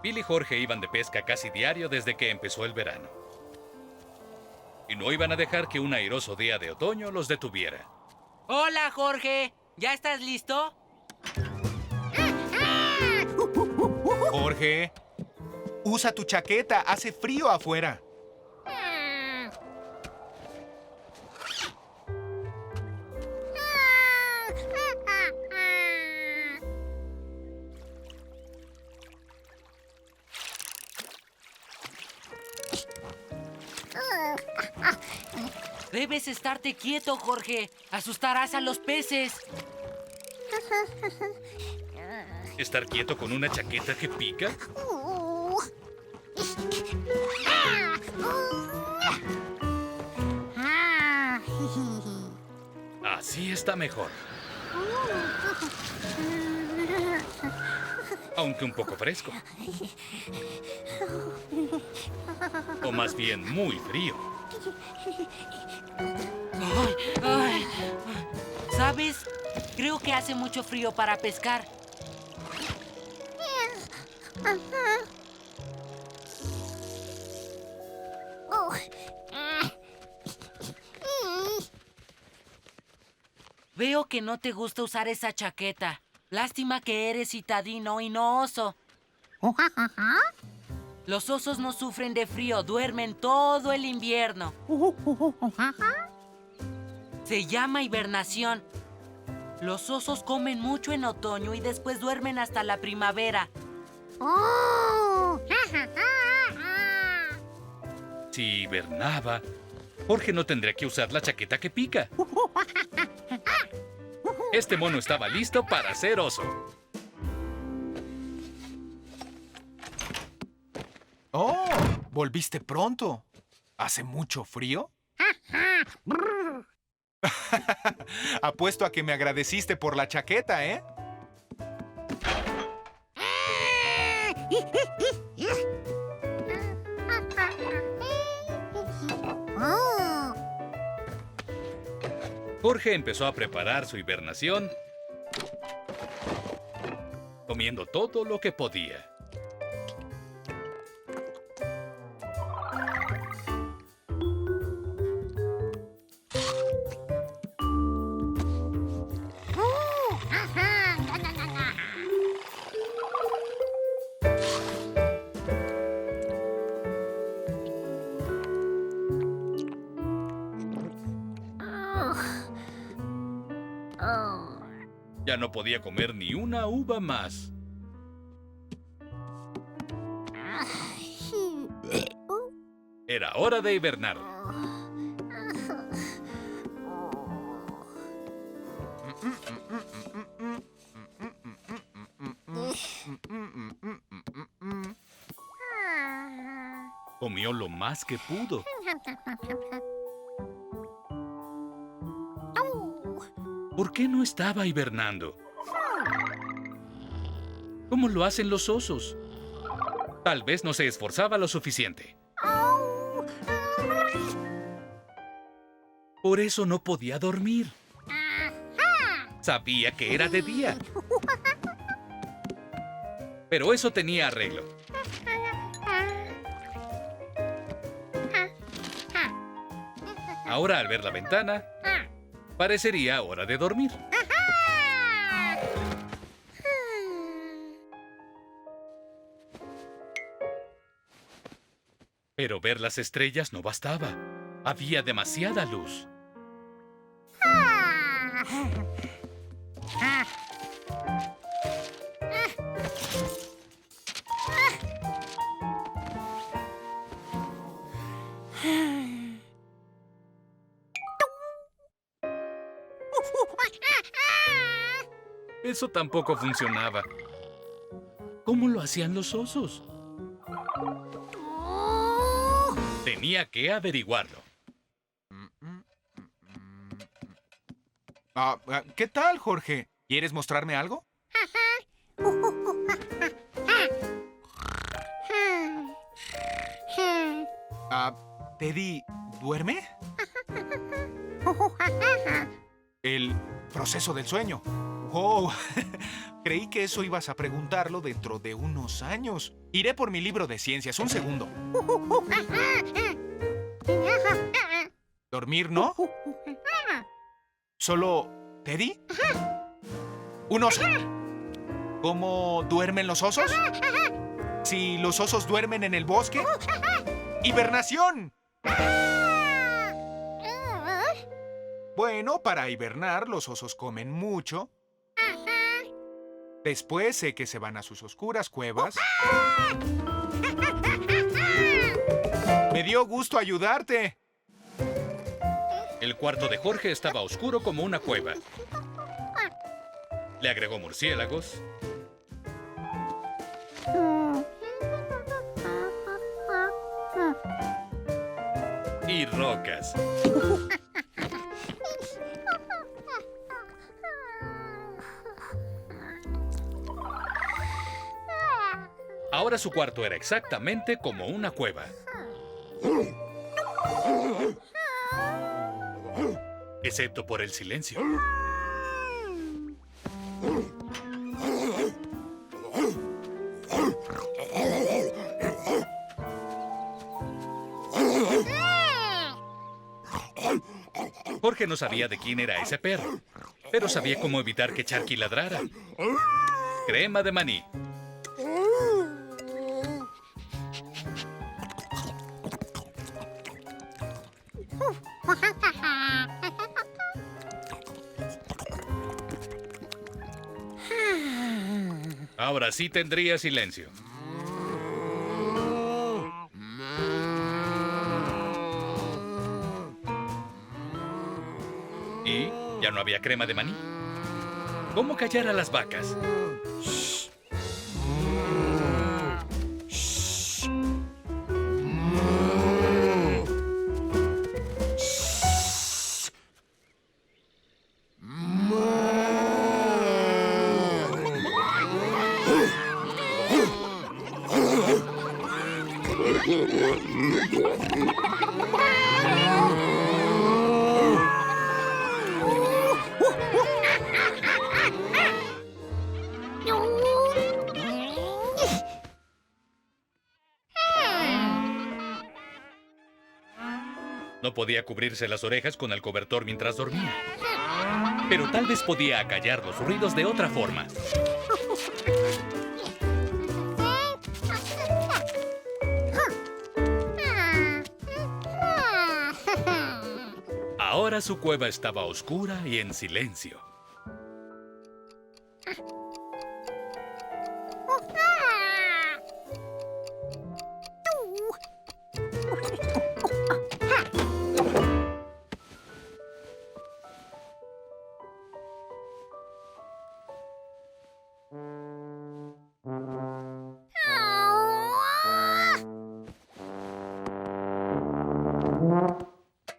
Bill y Jorge iban de pesca casi diario desde que empezó el verano. Y no iban a dejar que un airoso día de otoño los detuviera. Hola, Jorge. ¿Ya estás listo? Jorge, usa tu chaqueta. Hace frío afuera. Debes estarte quieto, Jorge. Asustarás a los peces. ¿Estar quieto con una chaqueta que pica? Así está mejor. Aunque un poco fresco. O más bien muy frío. Ay, ay. ¿Sabes? Creo que hace mucho frío para pescar. Veo que no te gusta usar esa chaqueta. Lástima que eres citadino y no oso. Los osos no sufren de frío, duermen todo el invierno. Se llama hibernación. Los osos comen mucho en otoño y después duermen hasta la primavera. Si hibernaba, Jorge no tendría que usar la chaqueta que pica. Este mono estaba listo para ser oso. Oh, volviste pronto. ¿Hace mucho frío? Apuesto a que me agradeciste por la chaqueta, ¿eh? Jorge empezó a preparar su hibernación, comiendo todo lo que podía. Ya no podía comer ni una uva más. Era hora de hibernar. Comió lo más que pudo. ¿Por qué no estaba hibernando? ¿Cómo lo hacen los osos? Tal vez no se esforzaba lo suficiente. Por eso no podía dormir. Sabía que era de día. Pero eso tenía arreglo. Ahora, al ver la ventana, parecería hora de dormir. Pero ver las estrellas no bastaba. Había demasiada luz. Eso tampoco funcionaba. ¿Cómo lo hacían los osos? Tenía que averiguarlo. ¿Qué tal, Jorge? ¿Quieres mostrarme algo? Teddy, ¿duerme? El proceso del sueño. ¡Oh! Creí que eso ibas a preguntarlo dentro de unos años. Iré por mi libro de ciencias. Un segundo. ¿Dormir no? ¿Solo Teddy? ¿Un oso? ¿Cómo duermen los osos? Si los osos duermen en el bosque. ¡Hibernación! Bueno, para hibernar, los osos comen mucho. Después sé que se van a sus oscuras cuevas. Me dio gusto ayudarte. El cuarto de Jorge estaba oscuro como una cueva. Le agregó murciélagos, y rocas. Ahora su cuarto era exactamente como una cueva. Excepto por el silencio. Jorge no sabía de quién era ese perro, pero sabía cómo evitar que Charky ladrara. Crema de maní. Ahora sí tendría silencio. ¿Y ya no había crema de maní? ¿Cómo callar a las vacas? No podía cubrirse las orejas con el cobertor mientras dormía. Pero tal vez podía acallar los ruidos de otra forma. Ahora su cueva estaba oscura y en silencio.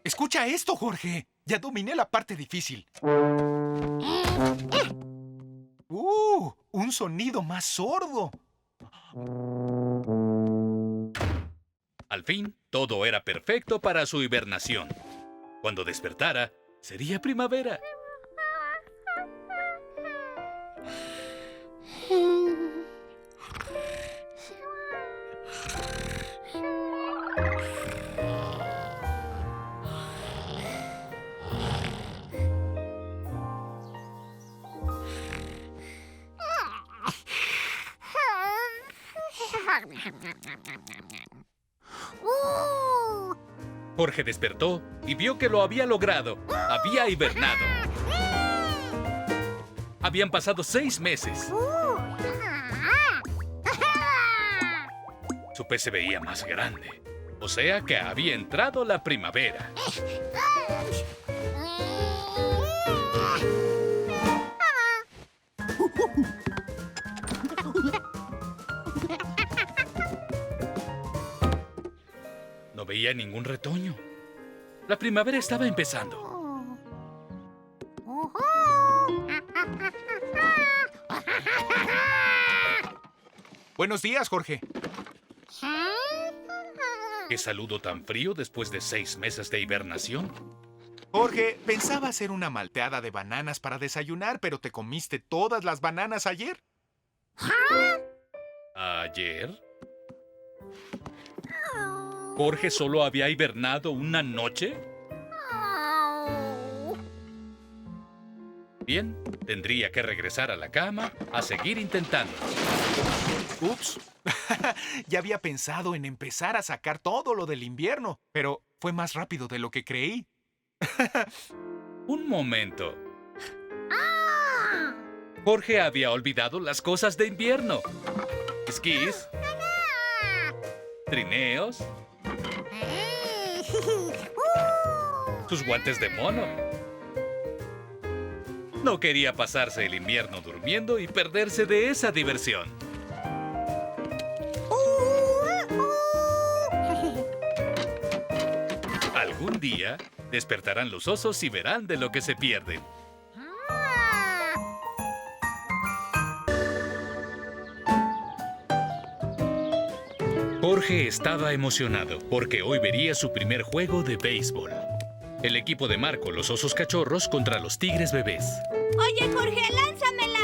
Escucha esto, Jorge. Ya dominé la parte difícil. Un sonido más sordo. Al fin, todo era perfecto para su hibernación. Cuando despertara, sería primavera. Jorge despertó y vio que lo había logrado. Había hibernado. Habían pasado 6 meses. Su pez se veía más grande. O sea que había entrado la primavera. No veía ningún retoño. La primavera estaba empezando. Buenos días, Jorge. ¿Qué saludo tan frío después de 6 meses de hibernación? Jorge, pensaba hacer una malteada de bananas para desayunar, pero te comiste todas las bananas ayer. ¿Ayer? ¿Jorge solo había hibernado una noche? Bien, tendría que regresar a la cama a seguir intentando. Ups. Ya había pensado en empezar a sacar todo lo del invierno, pero fue más rápido de lo que creí. Un momento. Jorge había olvidado las cosas de invierno. Esquís, trineos, sus guantes de mono. No quería pasarse el invierno durmiendo y perderse de esa diversión. Algún día despertarán los osos y verán de lo que se pierden. Jorge estaba emocionado porque hoy vería su primer juego de béisbol. El equipo de Marco, los osos cachorros, contra los tigres bebés. Oye, Jorge, lánzamela.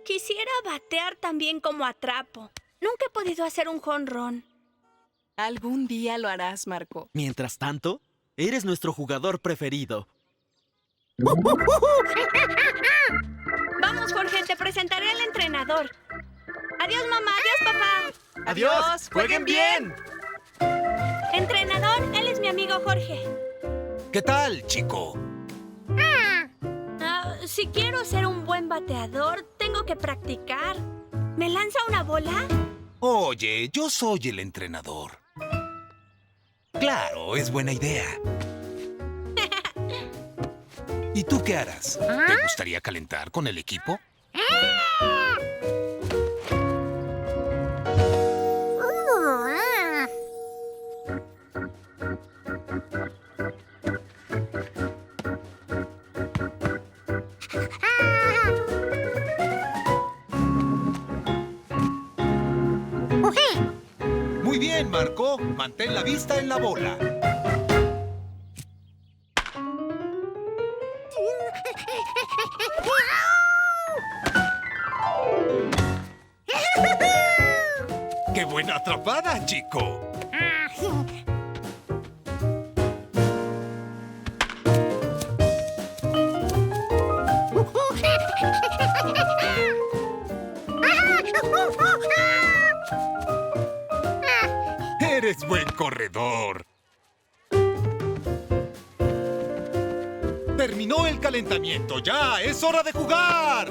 Quisiera batear tan bien como atrapo. Nunca he podido hacer un jonrón. Algún día lo harás, Marco. Mientras tanto, eres nuestro jugador preferido. Vamos, Jorge, te presentaré al entrenador. Adiós, mamá. Adiós, papá. ¡Adiós! ¡Jueguen bien! Entrenador, él es mi amigo Jorge. ¿Qué tal, chico? Si quiero ser un buen bateador, tengo que practicar. ¿Me lanza una bola? Oye, yo soy el entrenador. Claro, es buena idea. ¿Y tú qué harás? ¿Te gustaría calentar con el equipo? Muy bien, Marco. Mantén la vista en la bola. ¡Qué buena atrapada, chico! Eres buen corredor. Terminó el calentamiento. ¡Ya! ¡Es hora de jugar!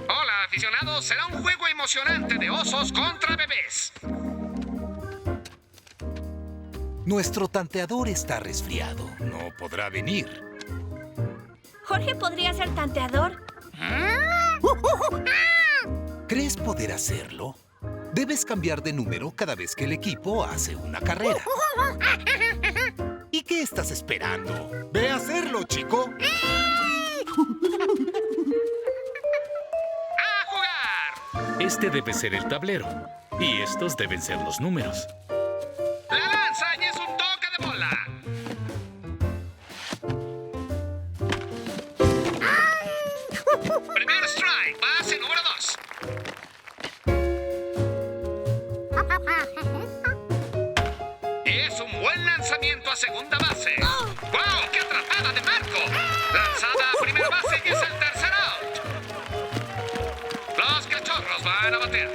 Hola, aficionados. Será un juego emocionante de osos contra bebés. Nuestro tanteador está resfriado. No podrá venir. ¿Jorge podría ser tanteador? ¿Crees poder hacerlo? Debes cambiar de número cada vez que el equipo hace una carrera. ¿Y qué estás esperando? ¡Ve a hacerlo, chico! ¡A jugar! Este debe ser el tablero. Y estos deben ser los números. La lanza y es un toque de bola. Primer strike, base número 2. Es un buen lanzamiento a segunda base. ¡Wow! ¡Qué atrapada de Marco! Lanzada a primera base y es el tercer out. Los cachorros van a batear.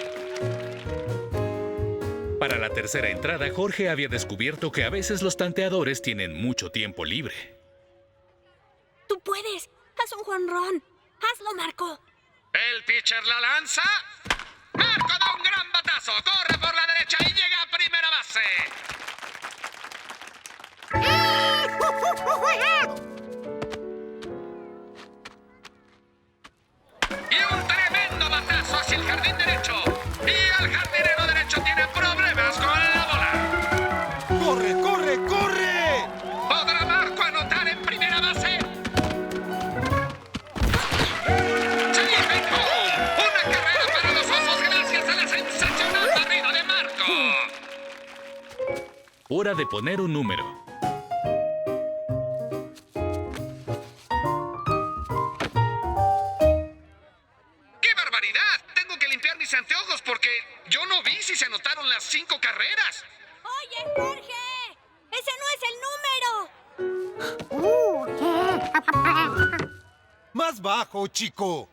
Para la tercera entrada, Jorge había descubierto que a veces los tanteadores tienen mucho tiempo libre. ¡Tú puedes! ¡Haz un jonrón! ¡Hazlo, Marco! El pitcher la lanza. Marco da un gran batazo. Corre por la derecha y llega a primera base. Y un tremendo batazo hacia el jardín derecho. Y el jardinero derecho tiene problemas con la bola. ¡Corre, corre, corre! ¿Podrá Marco anotar en primera base? Hora de poner un número. ¡Qué barbaridad! Tengo que limpiar mis anteojos porque yo no vi si se anotaron las 5 carreras. ¡Oye, Jorge! ¡Ese no es el número! Más bajo, chico.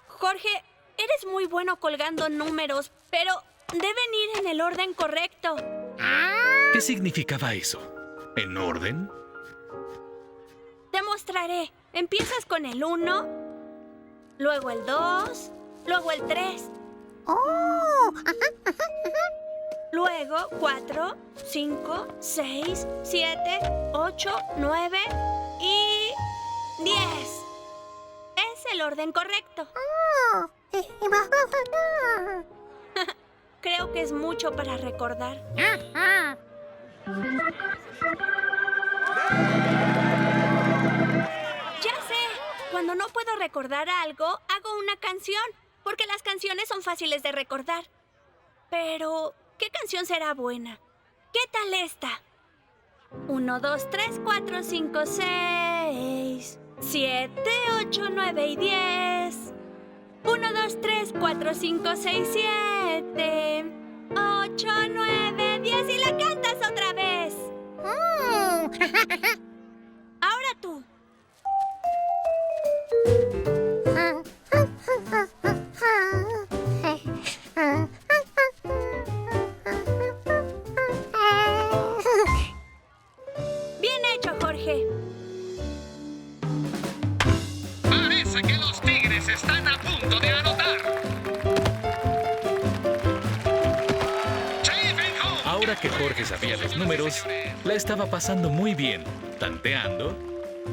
Jorge, eres muy bueno colgando números, pero deben ir en el orden correcto. ¿Qué significaba eso? ¿En orden? Te mostraré. Empiezas con el 1, luego el 2, luego el 3. Luego 4, 5, 6, 7, 8, 9 y 10. Es el orden correcto. Creo que es mucho para recordar. Ya sé, cuando no puedo recordar algo, hago una canción, porque las canciones son fáciles de recordar. Pero, ¿qué canción será buena? ¿Qué tal esta? 1, 2, 3, 4, 5, 6, 7, 8, 9 y 10. 1, 2, 3, 4, 5, 6, 7, 8, 9, 10 y la cantas otra vez. Ahora tú. Bien hecho, Jorge. Parece que los Tigres están a punto de anotar. Ahora que Jorge sabía los números, la estaba pasando muy bien, tanteando,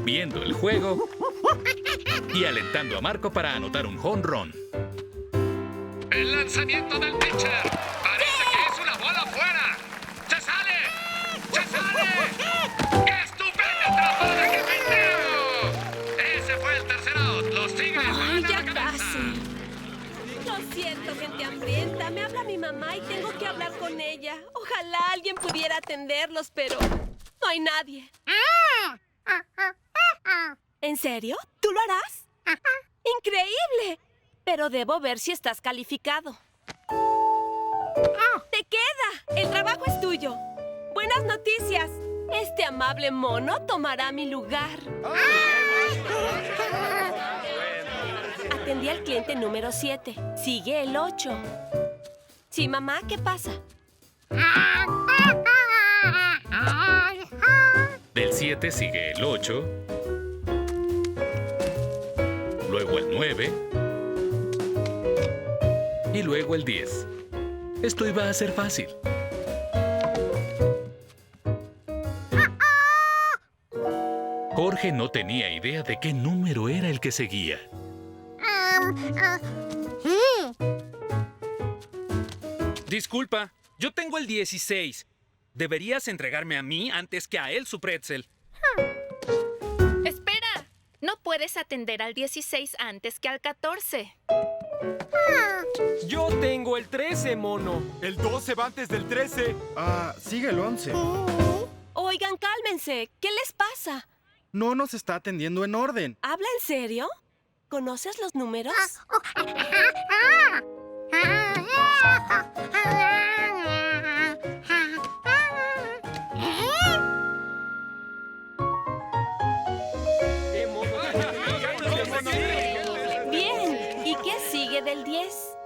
viendo el juego y alentando a Marco para anotar un home run. El lanzamiento del pitcher. Parece que es una bola fuera. ¡Se sale! ¡Se sale! ¡Qué estupenda atrapada que metió! Ese fue el tercer out. Los Tigres Ay, van a ya la cabeza. casi. Lo siento, gente hambrienta. Me habla mi mamá y tengo que hablar con ella. Ojalá alguien pudiera atenderlos, pero no hay nadie. ¿En serio? ¿Tú lo harás? ¡Increíble! Pero debo ver si estás calificado. ¡Te queda! El trabajo es tuyo. Buenas noticias. Este amable mono tomará mi lugar. Atendí al cliente número 7. Sigue el 8. Sí, mamá, ¿qué pasa? Del 7 sigue el 8, luego el 9 y luego el 10. Esto iba a ser fácil. Jorge no tenía idea de qué número era el que seguía. Disculpa, yo tengo el 16. Deberías entregarme a mí antes que a él su pretzel. Espera, no puedes atender al 16 antes que al 14. Yo tengo el 13, mono. El 12 va antes del 13. Sigue el 11. Oigan, cálmense. ¿Qué les pasa? No nos está atendiendo en orden. ¿Habla en serio? ¿Conoces los números? Bien, ¿y qué sigue del 10?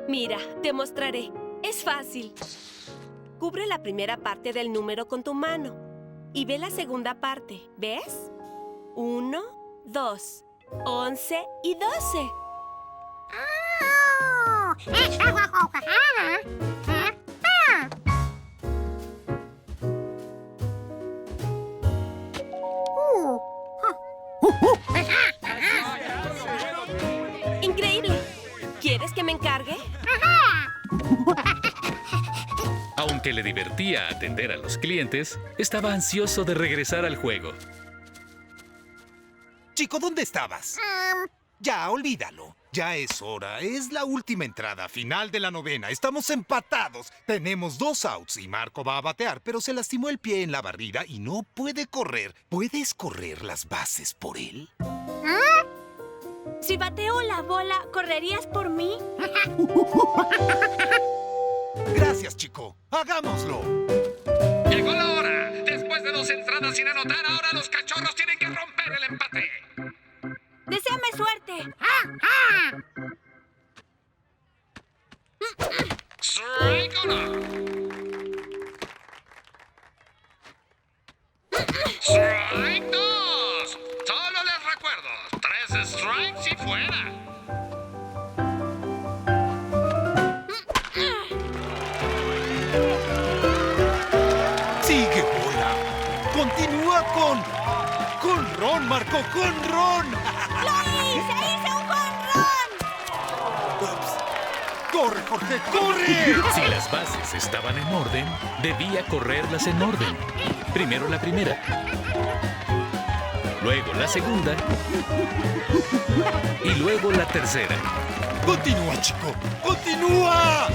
Mira, te mostraré. Es fácil. Cubre la primera parte del número con tu mano y ve la segunda parte. ¿Ves? 1, 2, 11 y 12. Increíble. ¿Quieres que me encargue? Aunque le divertía atender a los clientes, estaba ansioso de regresar al juego. Chico, ¿dónde estabas? Ya, olvídalo. Ya es hora. Es la última entrada, final de la novena. Estamos empatados. Tenemos 2 outs y Marco va a batear, pero se lastimó el pie en la barrida y no puede correr. ¿Puedes correr las bases por él? Si bateo la bola, ¿correrías por mí? Gracias, chico. Hagámoslo. Llegó la hora. Después de 2 entradas sin anotar, ahora los cachorros tienen que romper el empate. ¡Deséame suerte! Strike 1. Strike 2. Solo les recuerdo, 3 strikes y fuera. Sigue bola. Continúa con ron, Marco, con ron. ¡Hice un jonrón! ¡Corre, Jorge, corre! Si las bases estaban en orden, debía correrlas en orden. Primero la primera, luego la segunda y luego la tercera. ¡Continúa, chico! ¡Continúa!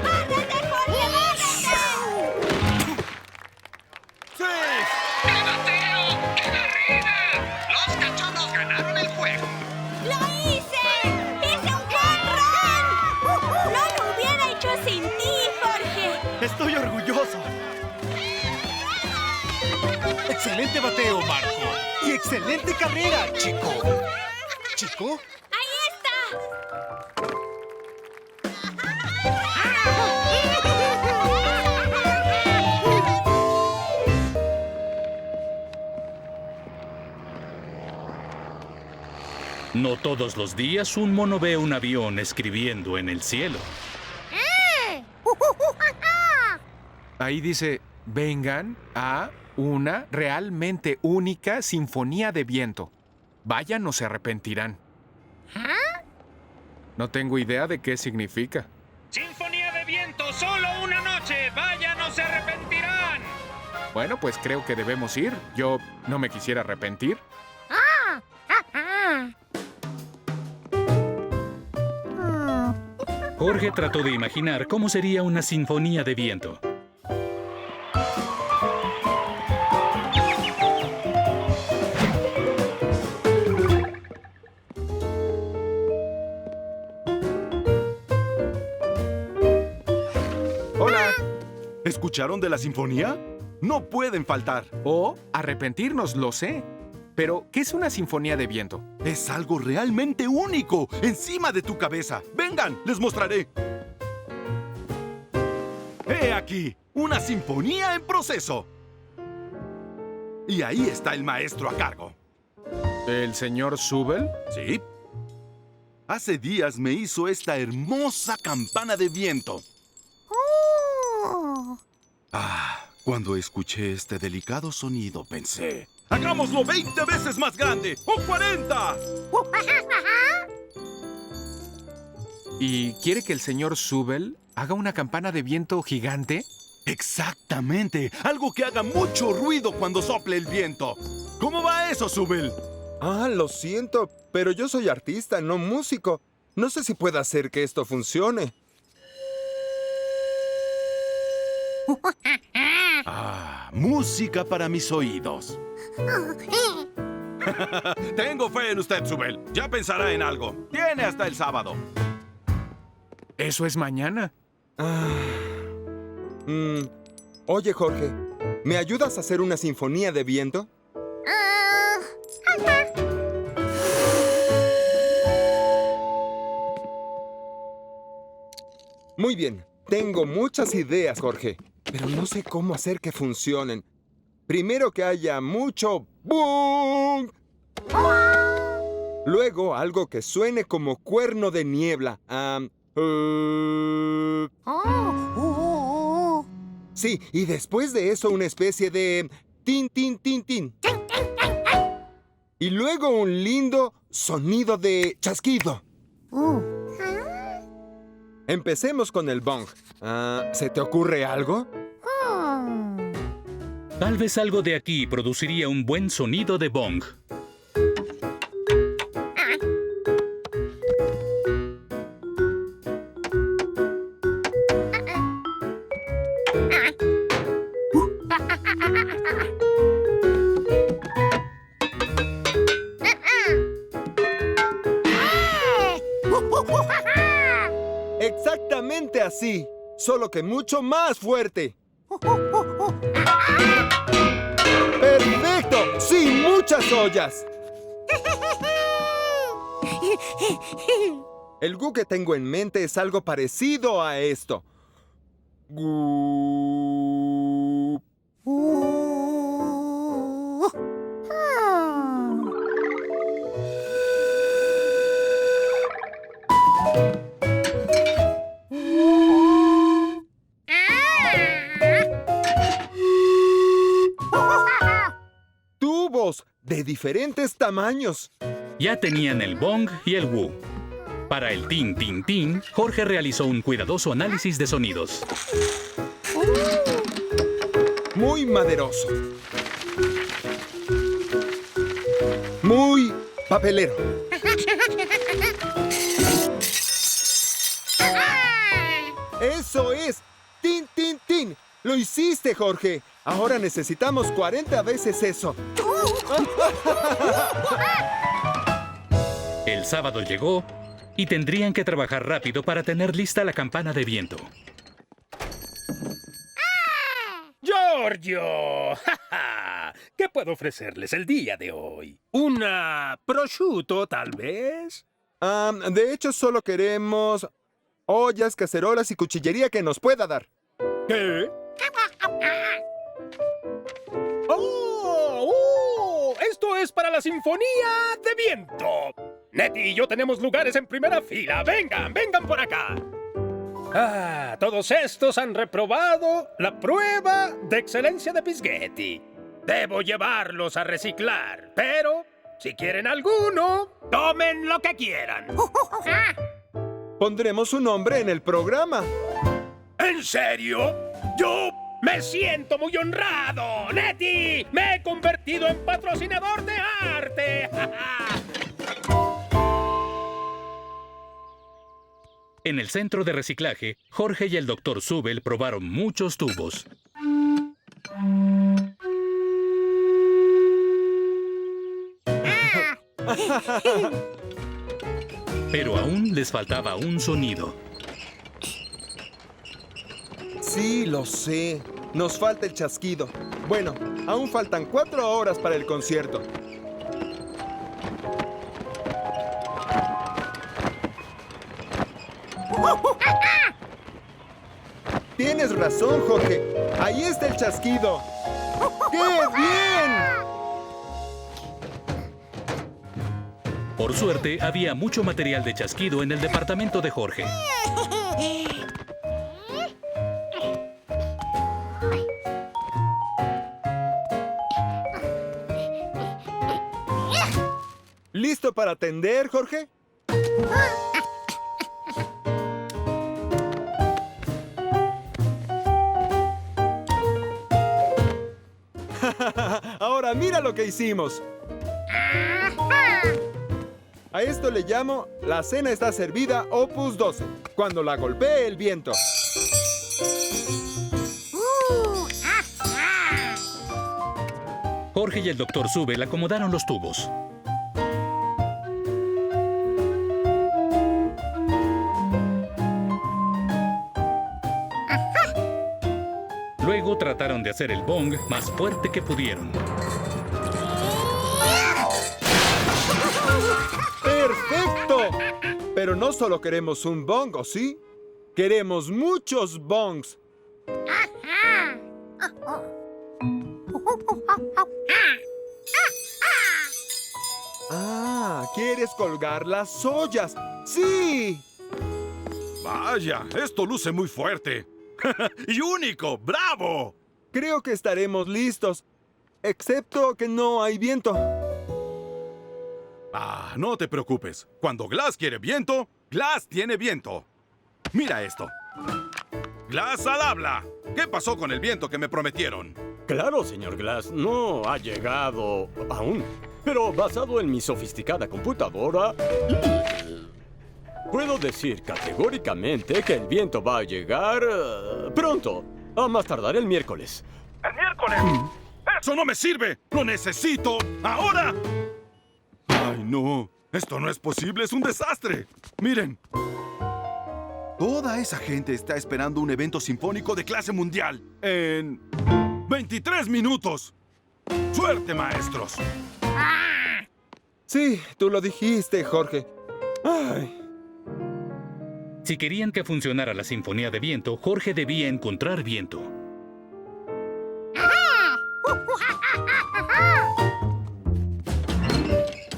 ¡Bájate, Jorge, bájate! ¡Sí! ¡Qué bateo! ¡Qué barrida! Los cachorros ganaron el juego. ¡Lo hice! ¡Hice un jonrón! ¡No lo hubiera hecho sin ti, Jorge! Estoy orgulloso. ¡Excelente bateo, Marco! ¡Y excelente carrera, chico! ¿Chico? ¡Ahí está! No todos los días un mono ve un avión escribiendo en el cielo. Ahí dice, vengan a una realmente única sinfonía de viento. Vayan o se arrepentirán. No tengo idea de qué significa. Sinfonía de viento, solo una noche. Vayan o se arrepentirán. Bueno, pues creo que debemos ir. Yo no me quisiera arrepentir. Jorge trató de imaginar cómo sería una sinfonía de viento. Hola. ¿Escucharon de la sinfonía? No pueden faltar. O arrepentirnos, lo sé. Pero, ¿qué es una sinfonía de viento? Es algo realmente único, encima de tu cabeza. Vengan, les mostraré. ¡He aquí! Una sinfonía en proceso. Y ahí está el maestro a cargo. ¿El señor Zubel? Sí. Hace días me hizo esta hermosa campana de viento. Cuando escuché este delicado sonido pensé... ¡Hagámoslo 20 veces más grande! ¡O 40! ¿Y quiere que el señor Zubel haga una campana de viento gigante? Exactamente. Algo que haga mucho ruido cuando sople el viento. ¿Cómo va eso, Zubel? Lo siento, pero yo soy artista, no músico. No sé si pueda hacer que esto funcione. Música para mis oídos. Tengo fe en usted, Zubel. Ya pensará en algo. Tiene hasta el sábado. Eso es mañana. Oye, Jorge, ¿me ayudas a hacer una sinfonía de viento? Muy bien. Tengo muchas ideas, Jorge, pero no sé cómo hacer que funcionen. Primero que haya mucho boom. Luego algo que suene como cuerno de niebla. Sí, y después de eso una especie de tin, tin, tin, tin. Y luego un lindo sonido de chasquido. Empecemos con el bong. ¿Se te ocurre algo? Tal vez algo de aquí produciría un buen sonido de bong. exactamente así, solo que mucho más fuerte. ¡Perfecto! ¡Sí, muchas ollas! El gu que tengo en mente es algo parecido a esto. Gu... Tubos de diferentes tamaños. Ya tenían el bong y el wu. Para el tin, tin, tin, Jorge realizó un cuidadoso análisis de sonidos. Muy maderoso. Muy papelero. ¡Eso es! ¡Tin, tin, tin! ¡Lo hiciste, Jorge! Ahora necesitamos 40 veces eso. El sábado llegó y tendrían que trabajar rápido para tener lista la campana de viento. ¡Giorgio! ¿Qué puedo ofrecerles el día de hoy? ¿Una prosciutto, tal vez? De hecho, solo queremos ollas, cacerolas y cuchillería que nos pueda dar. ¿Qué? ¡Oh! ¡Esto es para la Sinfonía de Viento! Nettie y yo tenemos lugares en primera fila. ¡Vengan, vengan por acá! Todos estos han reprobado la prueba de excelencia de Pisghetti. Debo llevarlos a reciclar, pero si quieren alguno, tomen lo que quieran. Pondremos su nombre en el programa. ¿En serio? ¡Yo me siento muy honrado! ¡Nettie! ¡Me he convertido en patrocinador de arte! En el centro de reciclaje, Jorge y el Dr. Zubel probaron muchos tubos. Pero aún les faltaba un sonido. Sí, lo sé. Nos falta el chasquido. Bueno, aún faltan 4 horas para el concierto. Tienes razón, Jorge. Ahí está el chasquido. ¡Qué bien! Por suerte, había mucho material de chasquido en el departamento de Jorge. ¿Listo para atender, Jorge? Ahora mira lo que hicimos. A esto le llamo la cena está servida Opus 12, cuando la golpee el viento. Jorge y el Dr. Zubel acomodaron los tubos. Luego trataron de hacer el bong más fuerte que pudieron. ¡Perfecto! Pero no solo queremos un bong, ¿o sí? Queremos muchos bongs. ¿Quieres colgar las ollas? ¡Sí! Vaya, esto luce muy fuerte. ¡Y único! ¡Bravo! Creo que estaremos listos, excepto que no hay viento. No te preocupes. Cuando Glass quiere viento, Glass tiene viento. Mira esto. Glass al habla. ¿Qué pasó con el viento que me prometieron? Claro, señor Glass, no ha llegado aún. Pero basado en mi sofisticada computadora, puedo decir categóricamente que el viento va a llegar pronto, a más tardar el miércoles. ¡El miércoles! ¡Eso no me sirve! ¡Lo necesito ahora! ¡Ay, no! Esto no es posible, es un desastre. Miren. Toda esa gente está esperando un evento sinfónico de clase mundial en 23 minutos. ¡Suerte, maestros! Sí, tú lo dijiste, Jorge. Ay. Si querían que funcionara la Sinfonía de Viento, Jorge debía encontrar viento.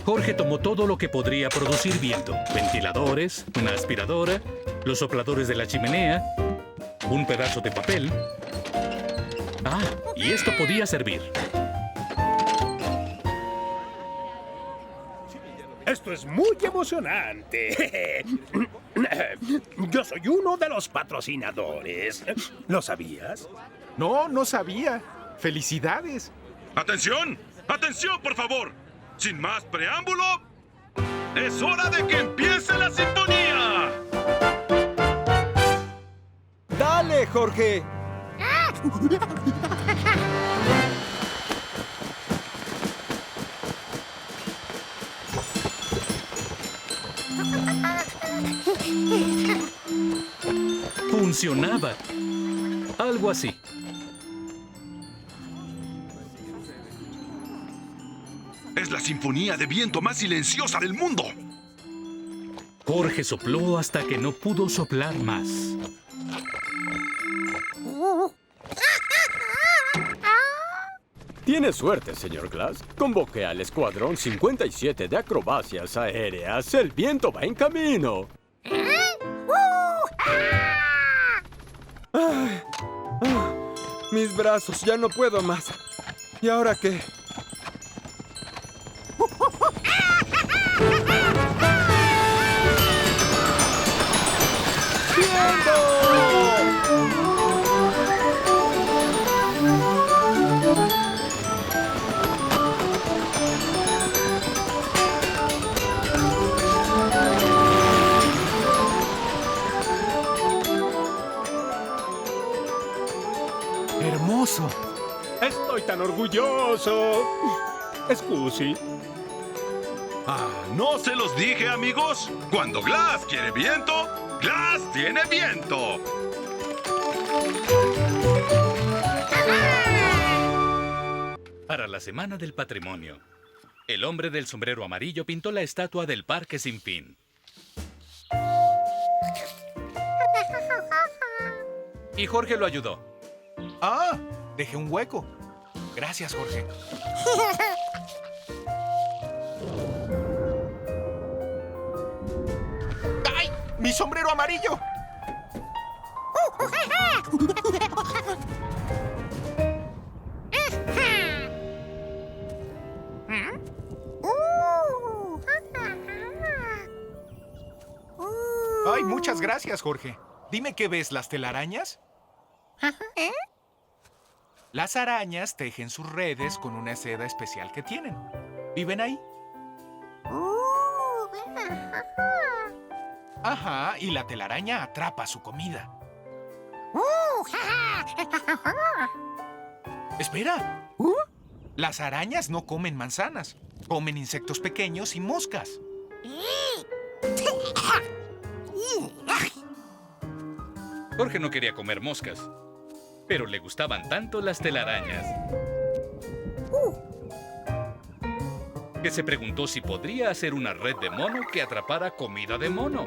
Jorge tomó todo lo que podría producir viento. Ventiladores, una aspiradora, los sopladores de la chimenea, un pedazo de papel. Ah, y esto podía servir. Esto es muy emocionante. Yo soy uno de los patrocinadores. ¿Lo sabías? No, no sabía. ¡Felicidades! ¡Atención! ¡Atención, por favor! Sin más preámbulo, es hora de que empiece la sinfonía. ¡Dale, Jorge! Funcionaba. Algo así. Es la sinfonía de viento más silenciosa del mundo. Jorge sopló hasta que no pudo soplar más. Tiene suerte, señor Glass. Convoque al Escuadrón 57 de Acrobacias Aéreas. El viento va en camino. Ay, mis brazos, ya no puedo más. ¿Y ahora qué? ¡Hermoso! Estoy tan orgulloso. Scusi. Ah, ¿no se los dije, amigos? Cuando Glass quiere viento, Glass tiene viento. Para la Semana del Patrimonio, el hombre del sombrero amarillo pintó la estatua del Parque Sin Fin. Y Jorge lo ayudó. Ah, dejé un hueco. Gracias, Jorge. ¡Ay! ¡Mi sombrero amarillo! Ay, muchas gracias, Jorge. Dime qué ves, ¿las telarañas? Las arañas tejen sus redes con una seda especial que tienen. ¿Viven ahí? Ajá, y la telaraña atrapa su comida. Espera. Las arañas no comen manzanas. Comen insectos pequeños y moscas. Jorge no quería comer moscas, pero le gustaban tanto las telarañas que se preguntó si podría hacer una red de mono que atrapara comida de mono.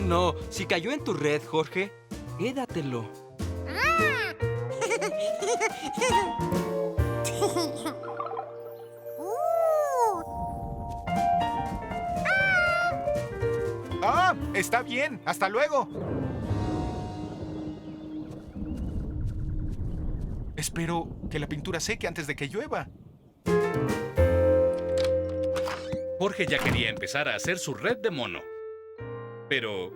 No, si cayó en tu red, Jorge, quédatelo. Ah, está bien. Hasta luego. Espero que la pintura seque antes de que llueva. Jorge ya quería empezar a hacer su red de mono. Pero,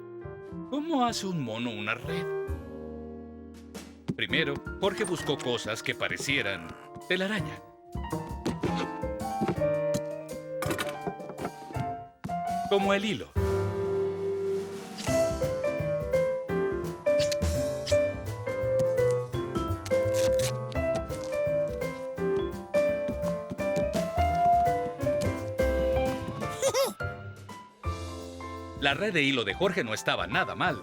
¿cómo hace un mono una red? Primero, Jorge buscó cosas que parecieran telaraña. Como el hilo. La red de hilo de Jorge no estaba nada mal.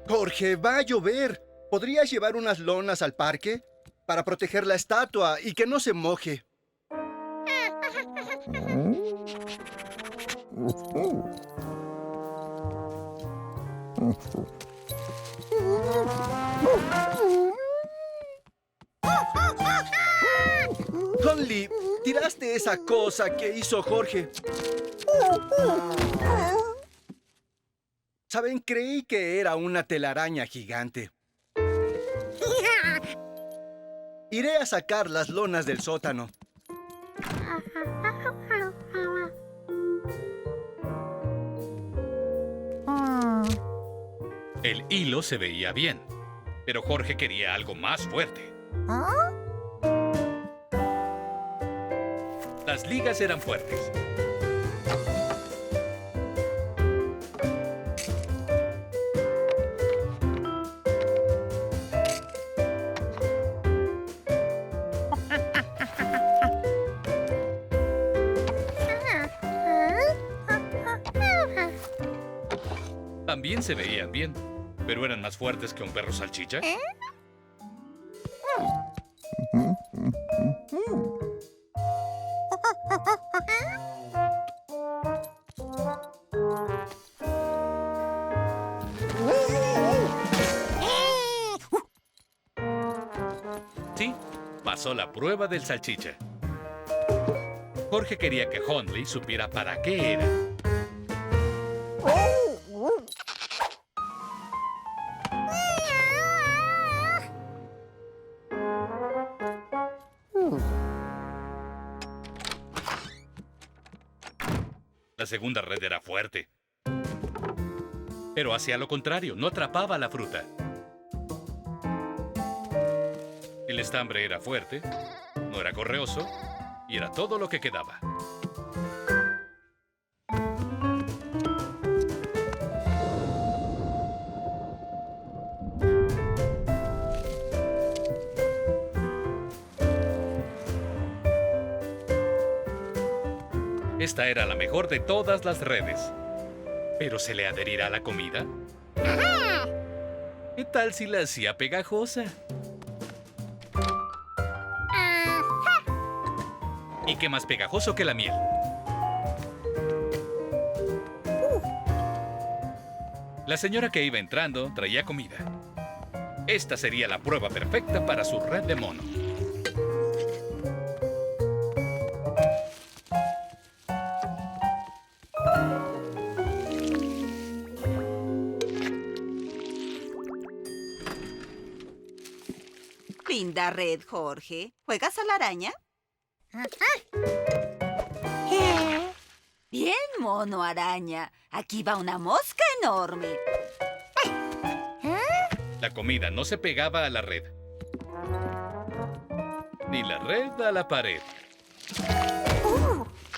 Jorge, va a llover. ¿Podrías llevar unas lonas al parque? Para proteger la estatua y que no se moje. Conley, tiraste esa cosa que hizo Jorge. ¿Saben? Creí que era una telaraña gigante. Iré a sacar las lonas del sótano. El hilo se veía bien, pero Jorge quería algo más fuerte. Las ligas eran fuertes. También se veían bien, pero eran más fuertes que un perro salchicha. Sí, pasó la prueba del salchicha. Jorge quería que Hundley supiera para qué era. La segunda red era fuerte. Pero hacía lo contrario, no atrapaba la fruta. El estambre era fuerte, no era correoso, y era todo lo que quedaba. Esta era la mejor de todas las redes. ¿Pero se le adherirá a la comida? ¿Qué tal si la hacía pegajosa? ¿Y qué más pegajoso que la miel? La señora que iba entrando traía comida. Esta sería la prueba perfecta para su red de mono. Linda red, Jorge. ¿Juegas a la araña? Bien, mono araña. Aquí va una mosca enorme. La comida no se pegaba a la red. Ni la red a la pared.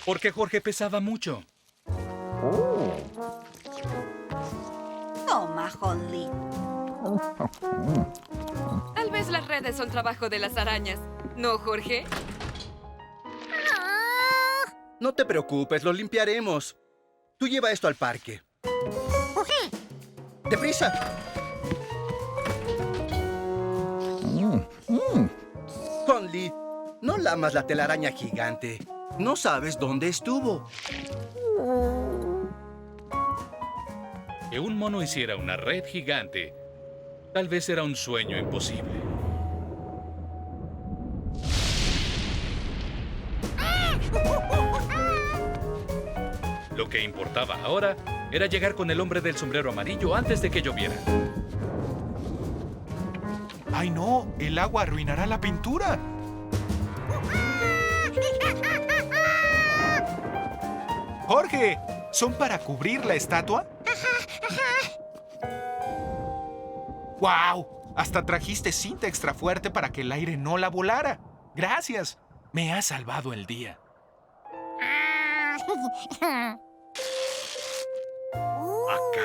Porque Jorge pesaba mucho. Toma, Hundley. Tal vez las redes son trabajo de las arañas. ¿No, Jorge? No te preocupes, lo limpiaremos. Tú lleva esto al parque. ¡Deprisa! Conley, no lamas la telaraña gigante. No sabes dónde estuvo. Que un mono hiciera una red gigante, tal vez era un sueño imposible. Lo que importaba ahora era llegar con el hombre del sombrero amarillo antes de que lloviera. ¡Ay, no! El agua arruinará la pintura. Jorge, ¿son para cubrir la estatua? ¡Guau! Hasta trajiste cinta extra fuerte para que el aire no la volara. Gracias. Me has salvado el día.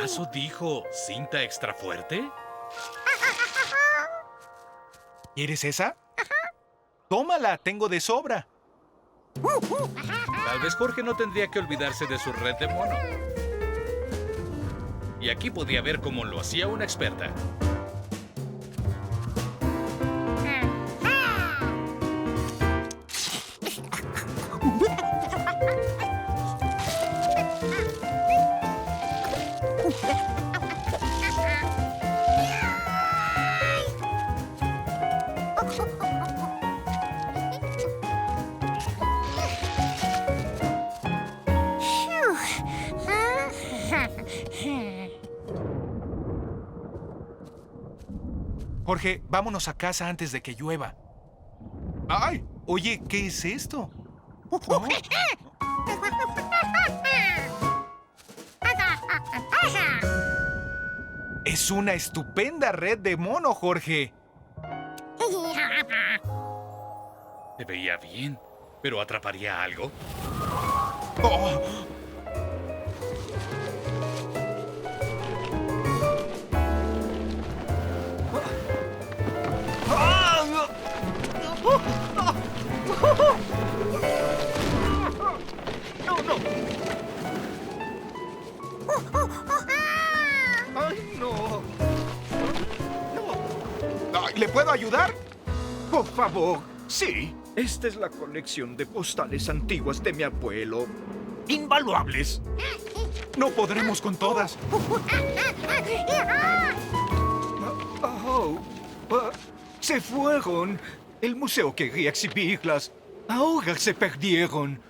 ¿Acaso dijo cinta extra fuerte? ¿Quieres esa? Tómala, tengo de sobra. Tal vez Jorge no tendría que olvidarse de su red de mono. Y aquí podía ver cómo lo hacía una experta. Jorge, vámonos a casa antes de que llueva. ¡Ay! Oye, ¿qué es esto? Oh. Es una estupenda red de mono, Jorge. Se veía bien, pero ¿atraparía algo? Oh. ¡Ay, no! ¿Le puedo ayudar? Por favor, sí. Esta es la colección de postales antiguas de mi abuelo. Invaluables. No podremos con todas. Se fueron. El museo quería exhibirlas. Ahora se perdieron.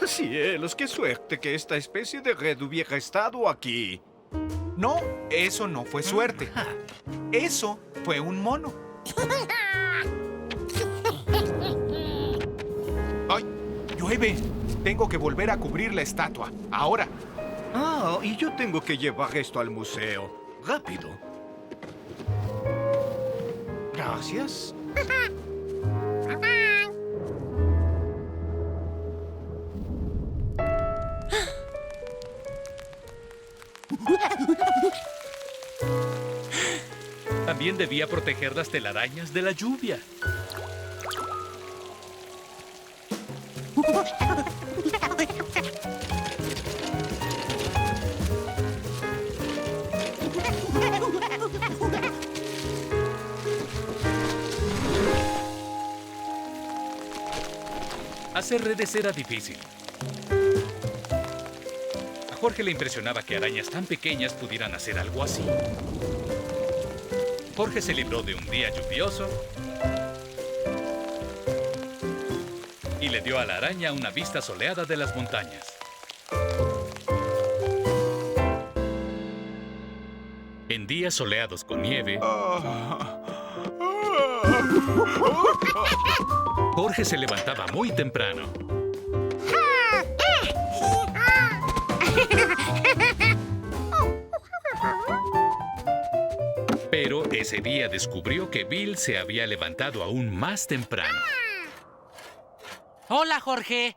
Cielos, qué suerte que esta especie de red hubiera estado aquí. No, eso no fue suerte. Eso fue un mono. ¡Ay! ¡Llueve! Tengo que volver a cubrir la estatua. Ahora. Ah, y yo tengo que llevar esto al museo. Rápido. Gracias. También debía proteger las telarañas de la lluvia. Hacer redes era difícil. A Jorge le impresionaba que arañas tan pequeñas pudieran hacer algo así. Jorge se libró de un día lluvioso y le dio a la araña una vista soleada de las montañas. En días soleados con nieve, Jorge se levantaba muy temprano. Pero ese día descubrió que Bill se había levantado aún más temprano. Hola, Jorge.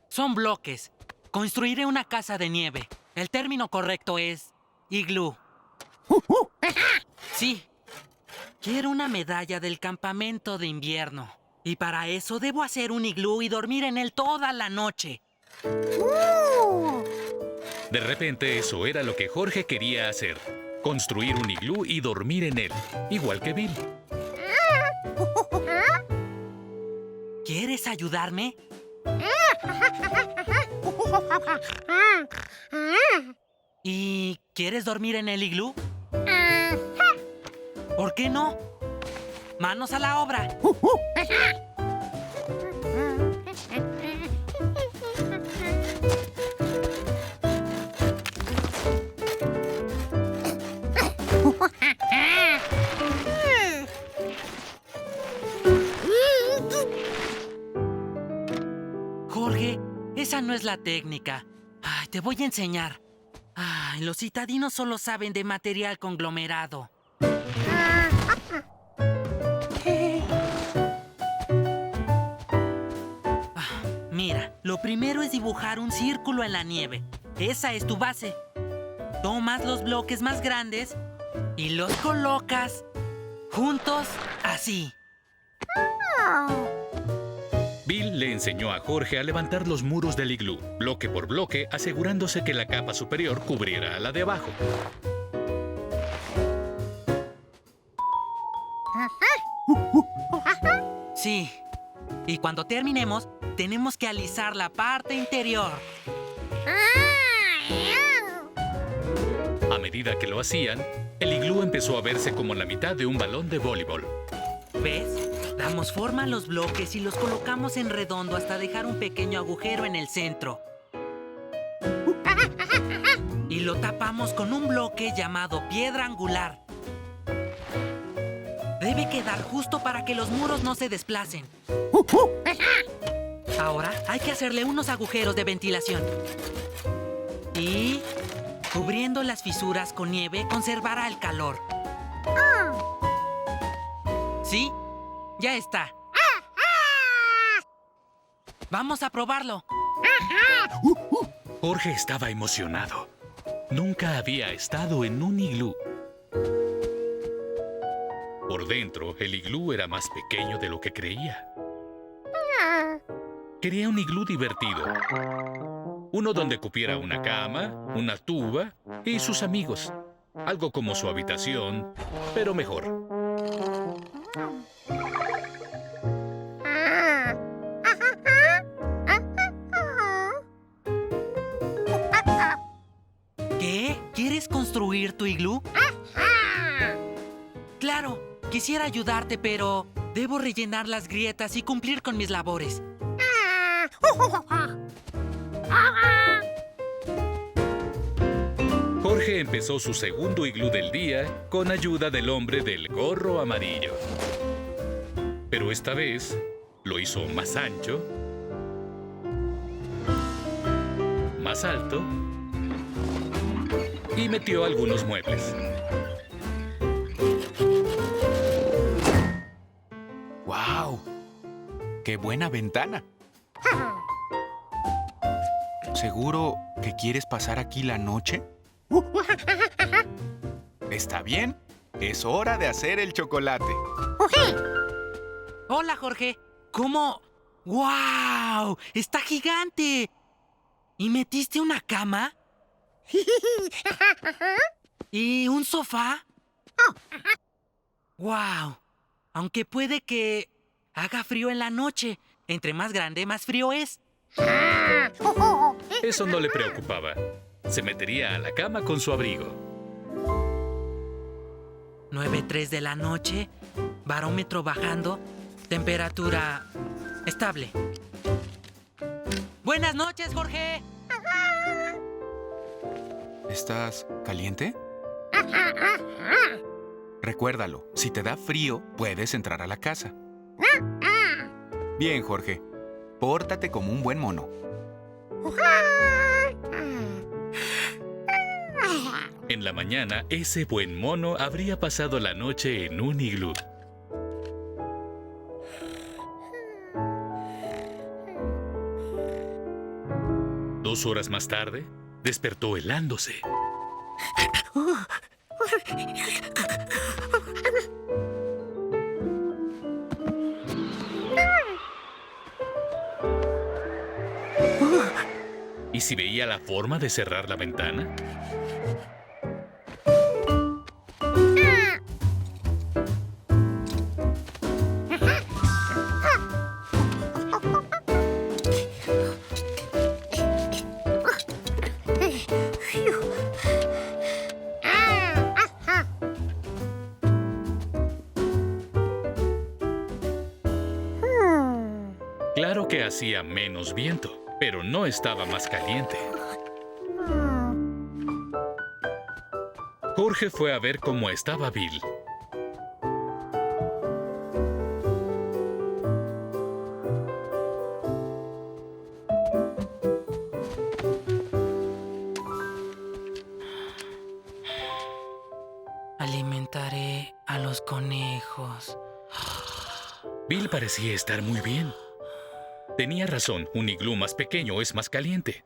Son bloques. Construiré una casa de nieve. El término correcto es iglú. Sí. Quiero una medalla del campamento de invierno. Y para eso debo hacer un iglú y dormir en él toda la noche. De repente, eso era lo que Jorge quería hacer. Construir un iglú y dormir en él, igual que Bill. ¿Quieres ayudarme? ¿Y quieres dormir en el iglú? ¿Por qué no? ¡Manos a la obra! Jorge, esa no es la técnica. Ay, te voy a enseñar. Ay, los citadinos solo saben de material conglomerado. Lo primero es dibujar un círculo en la nieve. Esa es tu base. Tomas los bloques más grandes y los colocas juntos así. Bill le enseñó a Jorge a levantar los muros del iglú, bloque por bloque, asegurándose que la capa superior cubriera a la de abajo. Sí. Y cuando terminemos, tenemos que alisar la parte interior. A medida que lo hacían, el iglú empezó a verse como la mitad de un balón de voleibol. ¿Ves? Damos forma a los bloques y los colocamos en redondo hasta dejar un pequeño agujero en el centro. Y lo tapamos con un bloque llamado piedra angular. Debe quedar justo para que los muros no se desplacen. Ahora hay que hacerle unos agujeros de ventilación. Y cubriendo las fisuras con nieve conservará el calor. ¿Sí? Ya está. Vamos a probarlo. Jorge estaba emocionado. Nunca había estado en un iglú. Por dentro, el iglú era más pequeño de lo que creía. Quería un iglú divertido. Uno donde cupiera una cama, una tuba y sus amigos. Algo como su habitación, pero mejor. ¿Qué? ¿Quieres construir tu iglú? Claro, quisiera ayudarte, pero debo rellenar las grietas y cumplir con mis labores. Jorge empezó su segundo iglú del día con ayuda del hombre del gorro amarillo. Pero esta vez lo hizo más ancho, más alto y metió algunos muebles. ¡Wow! ¡Qué buena ventana! ¿Seguro que quieres pasar aquí la noche? Está bien. Es hora de hacer el chocolate. Hola, Jorge. ¿Cómo? ¡Wow! ¡Está gigante! ¿Y metiste una cama? ¿Y un sofá? ¡Wow! Aunque puede que haga frío en la noche. Entre más grande, más frío es. Eso no le preocupaba. Se metería a la cama con su abrigo. 9:03 de la noche, barómetro bajando, temperatura estable. Buenas noches, Jorge. ¿Estás caliente? Recuérdalo, si te da frío, puedes entrar a la casa. Bien, Jorge. Pórtate como un buen mono. En la mañana, ese buen mono habría pasado la noche en un iglú. Dos horas más tarde, despertó helándose. ¿Y si veía la forma de cerrar la ventana? Claro que hacía menos viento, pero no estaba más caliente. Jorge fue a ver cómo estaba Bill. Alimentaré a los conejos. Bill parecía estar muy bien. Tenía razón, un iglú más pequeño es más caliente.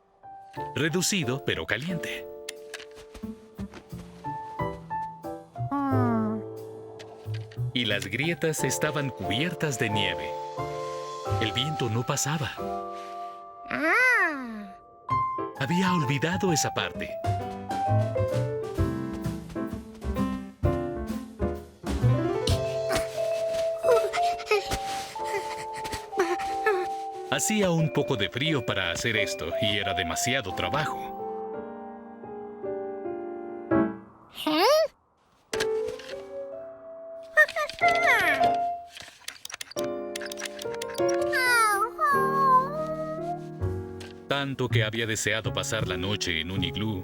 Reducido, pero caliente. Y las grietas estaban cubiertas de nieve. El viento no pasaba. Había olvidado esa parte. Hacía un poco de frío para hacer esto y era demasiado trabajo. Tanto que había deseado pasar la noche en un iglú.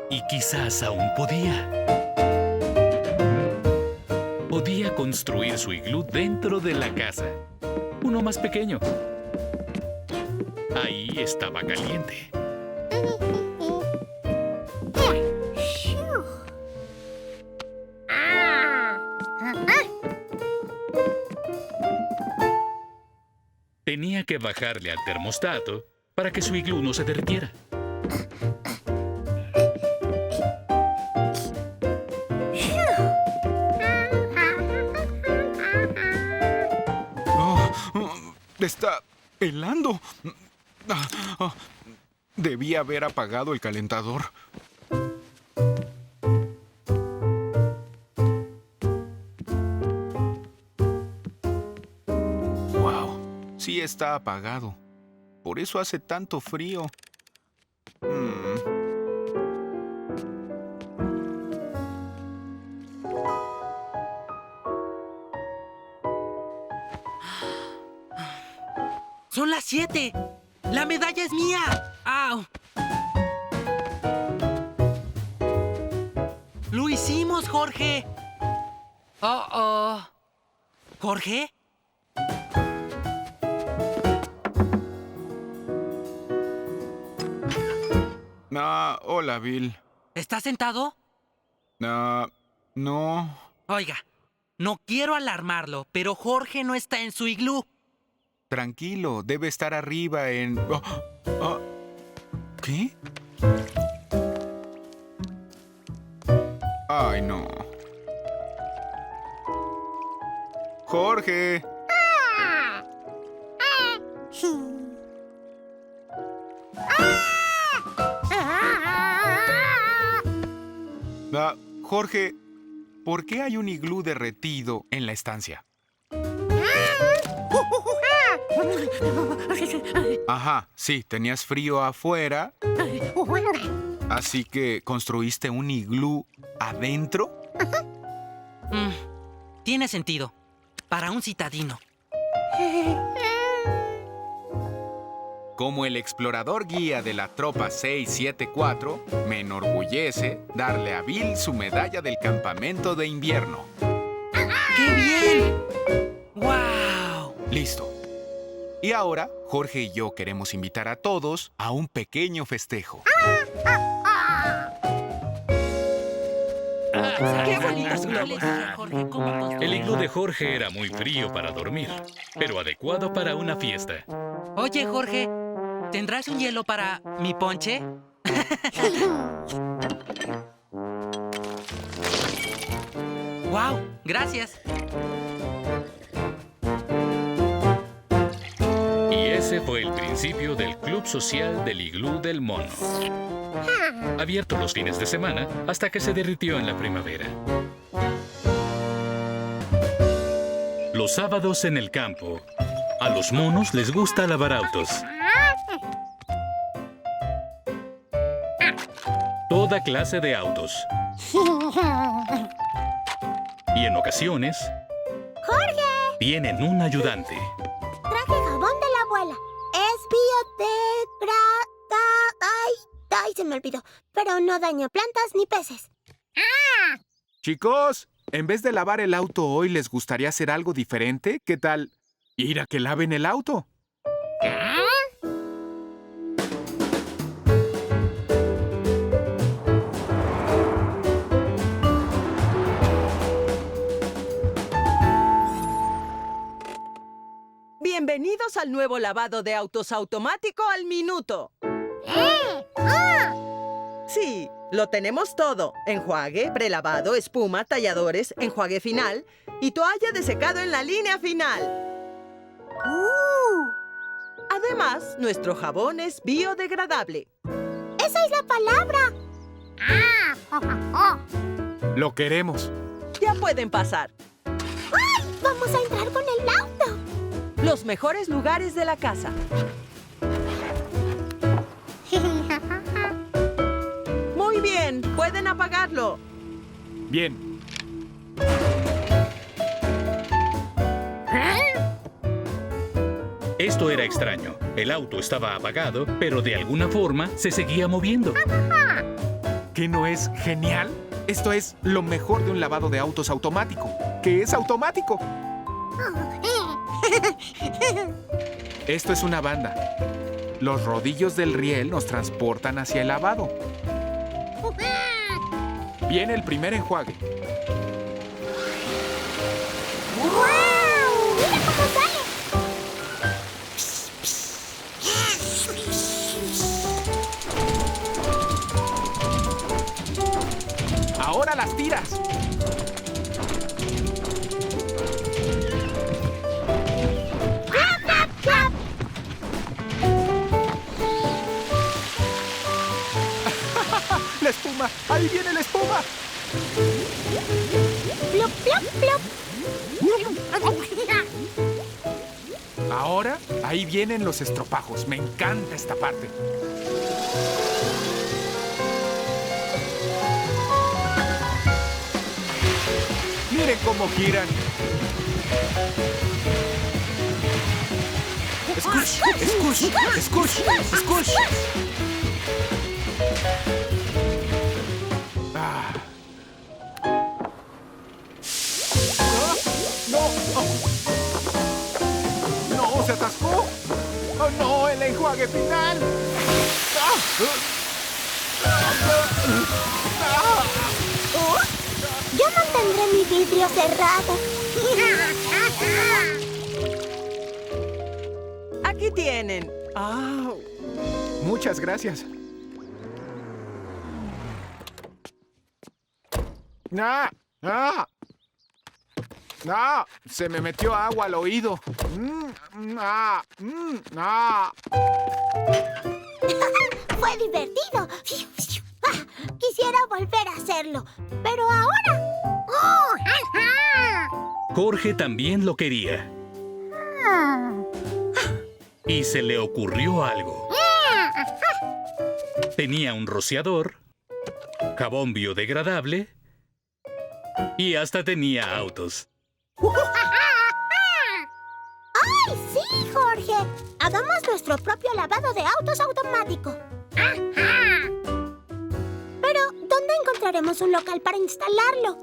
Y quizás aún podía. Podía construir su iglú dentro de la casa. Uno más pequeño. Ahí estaba caliente. Tenía que bajarle al termostato para que su iglú no se derritiera. Está helando. Debí haber apagado el calentador. Wow, sí está apagado. Por eso hace tanto frío. ¡Son las 7! ¡La medalla es mía! ¡Au! ¡Lo hicimos, Jorge! ¡Oh! ¿Jorge? Hola, Bill. ¿Estás sentado? No. Oiga, no quiero alarmarlo, pero Jorge no está en su iglú. Tranquilo, debe estar arriba en... ¿Qué? Ay, no. Jorge. Jorge, ¿por qué hay un iglú derretido en la estancia? Ajá, sí, tenías frío afuera. Así que construiste un iglú adentro. Tiene sentido. Para un citadino. Como el explorador guía de la tropa 674, me enorgullece darle a Bill su medalla del campamento de invierno. ¡Qué bien! ¡Wow! Listo. Y ahora, Jorge y yo queremos invitar a todos a un pequeño festejo. ¡Qué bonitos globos! El iglú de Jorge era muy frío para dormir, pero adecuado para una fiesta. Oye, Jorge, ¿tendrás un hielo para mi ponche? ¡Wow! Gracias. Y ese fue el principio del Club Social del Iglú del Mono. Abierto los fines de semana hasta que se derritió en la primavera. Los sábados en el campo. A los monos les gusta lavar autos. Toda clase de autos. Y en ocasiones... ¡Jorge! Tienen un ayudante. Traje jabón de la abuela. Es Ay, se me olvidó. Pero no daña plantas ni peces. Chicos, en vez de lavar el auto hoy, ¿les gustaría hacer algo diferente? ¿Qué tal ir a que laven el auto? Bienvenidos al nuevo lavado de autos automático al minuto. Sí, lo tenemos todo. Enjuague, prelavado, espuma, talladores, enjuague final y toalla de secado en la línea final. Además, nuestro jabón es biodegradable. ¡Esa es la palabra! Lo queremos. Ya pueden pasar. ¡Ay! ¡Vamos a entrar con el auto! Los mejores lugares de la casa. Muy bien, pueden apagarlo. Bien. Esto era extraño. El auto estaba apagado, pero de alguna forma se seguía moviendo. ¿Qué no es genial? Esto es lo mejor de un lavado de autos automático, que es automático. Esto es una banda. Los rodillos del riel nos transportan hacia el lavado. Viene el primer enjuague. ¡Wow! ¡Mira cómo sale! Ahora las tiras. ¡La espuma! ¡Ahí viene la espuma! ¡Plop, plop, plop! Ahora, ahí vienen los estropajos. Me encanta esta parte. Miren cómo giran. ¡Escush! ¡Escush! ¡Escush! ¡Escush! Ah. ¡No! ¡No! ¡Se atascó! ¡Oh, no! ¡El enjuague final! Yo mantendré mi vidrio cerrado. Aquí tienen. ¡Au! Muchas gracias. ¡Ah! ¡Ah! ¡Ah! Se me metió agua al oído. ¡Ah! ¡Ah! Fue divertido. Quisiera volver a hacerlo, pero ahora... Jorge también lo quería. Y se le ocurrió algo. Tenía un rociador, jabón biodegradable y hasta tenía autos. ¡Ay, sí, Jorge! Hagamos nuestro propio lavado de autos automático. Pero, ¿dónde encontraremos un local para instalarlo?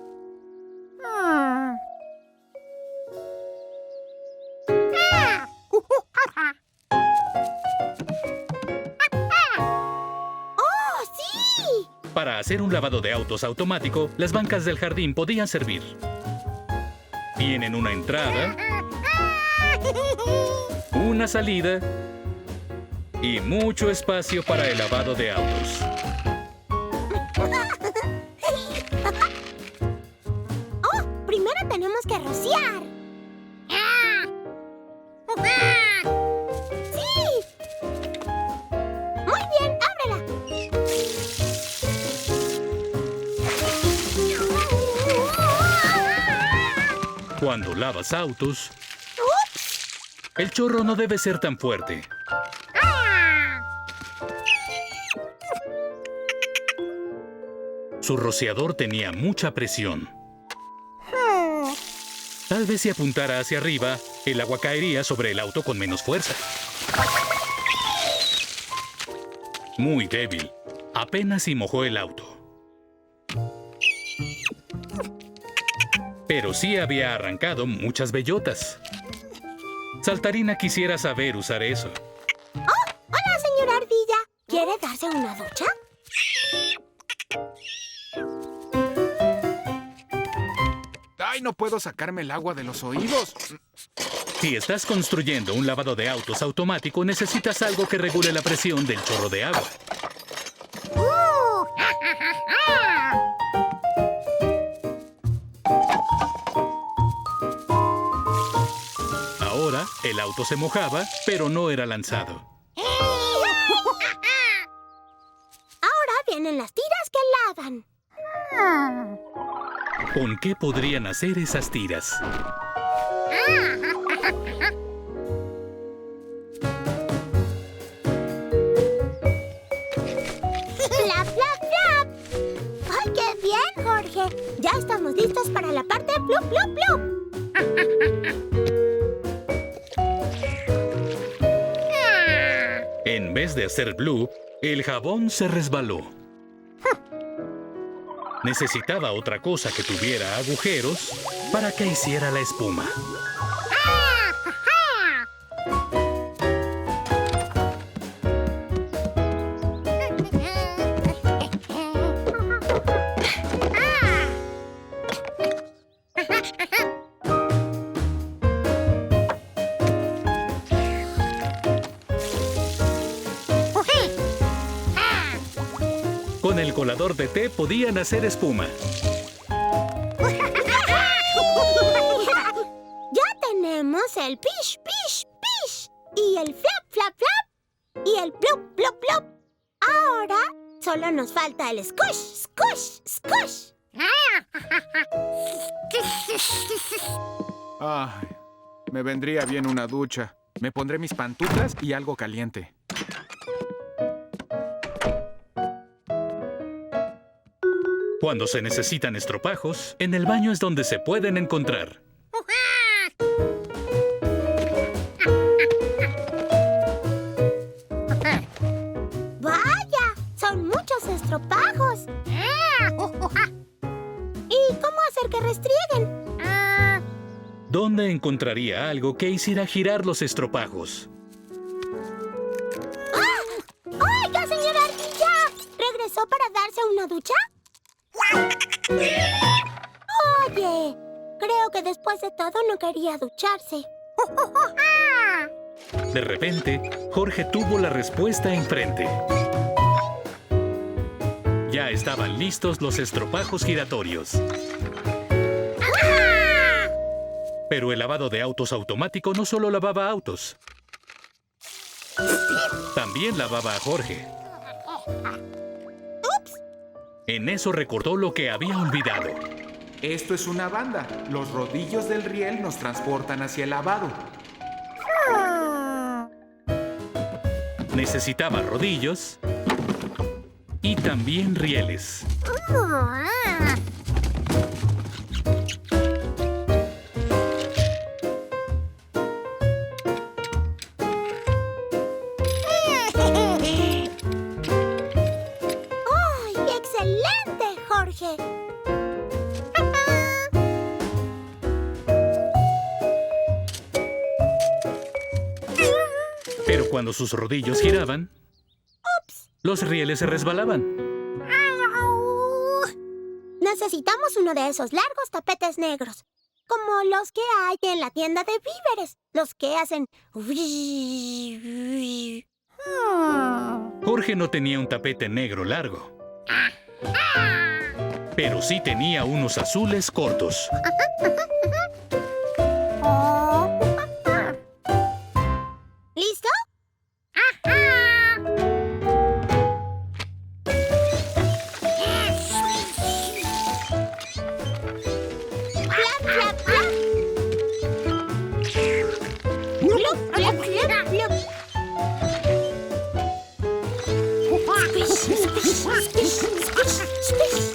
¡Oh, sí! Para hacer un lavado de autos automático, las bancas del jardín podían servir. Tienen una entrada, una salida y mucho espacio para el lavado de autos. ¡Oh! Primero tenemos que rociar. ¡Sí! Muy bien, ábrela. Cuando lavas autos, el chorro no debe ser tan fuerte. Su rociador tenía mucha presión. Tal vez si apuntara hacia arriba, el agua caería sobre el auto con menos fuerza. Muy débil. Apenas si mojó el auto. Pero sí había arrancado muchas bellotas. Saltarina quisiera saber usar eso. ¡Oh! ¡Hola, señora Ardilla! ¿Quiere darse una ducha? ¡Ay, no puedo sacarme el agua de los oídos! Si estás construyendo un lavado de autos automático, necesitas algo que regule la presión del chorro de agua. Ahora, el auto se mojaba, pero no era lanzado. Ahora vienen las tiras que lavan. ¿Con qué podrían hacer esas tiras? ¡Flap, flap, flap! ¡Ay, qué bien, Jorge! Ya estamos listos para la parte plup, plup, plup. En vez de hacer blue, el jabón se resbaló. Necesitaba otra cosa que tuviera agujeros para que hiciera la espuma. Con el colador de té podían hacer espuma. Ya tenemos el pish, pish, pish. Y el flap, flap, flap. Y el plup, plup, plup. Ahora solo nos falta el squish, squish, squish. Ay, me vendría bien una ducha. Me pondré mis pantuflas y algo caliente. Cuando se necesitan estropajos, en el baño es donde se pueden encontrar. ¡Vaya! Son muchos estropajos. ¿Y cómo hacer que restrieguen? ¿Dónde encontraría algo que hiciera girar los estropajos? ¡Oiga, señora Ardilla! ¿Regresó para darse una ducha? Oye, creo que después de todo no quería ducharse. De repente, Jorge tuvo la respuesta enfrente. Ya estaban listos los estropajos giratorios. Pero el lavado de autos automático no solo lavaba autos. También lavaba a Jorge. En eso recordó lo que había olvidado. Esto es una banda. Los rodillos del riel nos transportan hacia el lavado. Necesitaba rodillos y también rieles. ¡Ay, excelente, Jorge! Pero cuando sus rodillos giraban, los rieles se resbalaban. Necesitamos uno de esos largos tapetes negros, como los que hay en la tienda de víveres, los que hacen... Jorge no tenía un tapete negro largo, pero sí tenía unos azules cortos. ¿Listo? ¡Flap, flap, flap! ¡Flup, flup, flup, flup! Squish, squish, squish, squish, squish.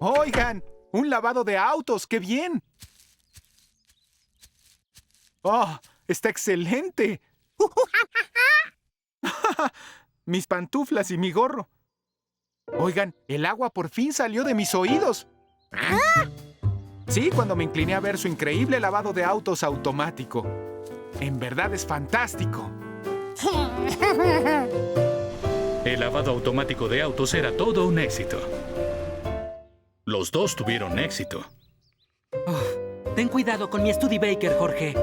Oigan, un lavado de autos, ¡qué bien! ¡Oh, está excelente! Mis pantuflas y mi gorro. Oigan, el agua por fin salió de mis oídos. Sí, cuando me incliné a ver su increíble lavado de autos automático. En verdad es fantástico. El lavado automático de autos era todo un éxito. Los dos tuvieron éxito. Ten cuidado con mi Studebaker, Jorge.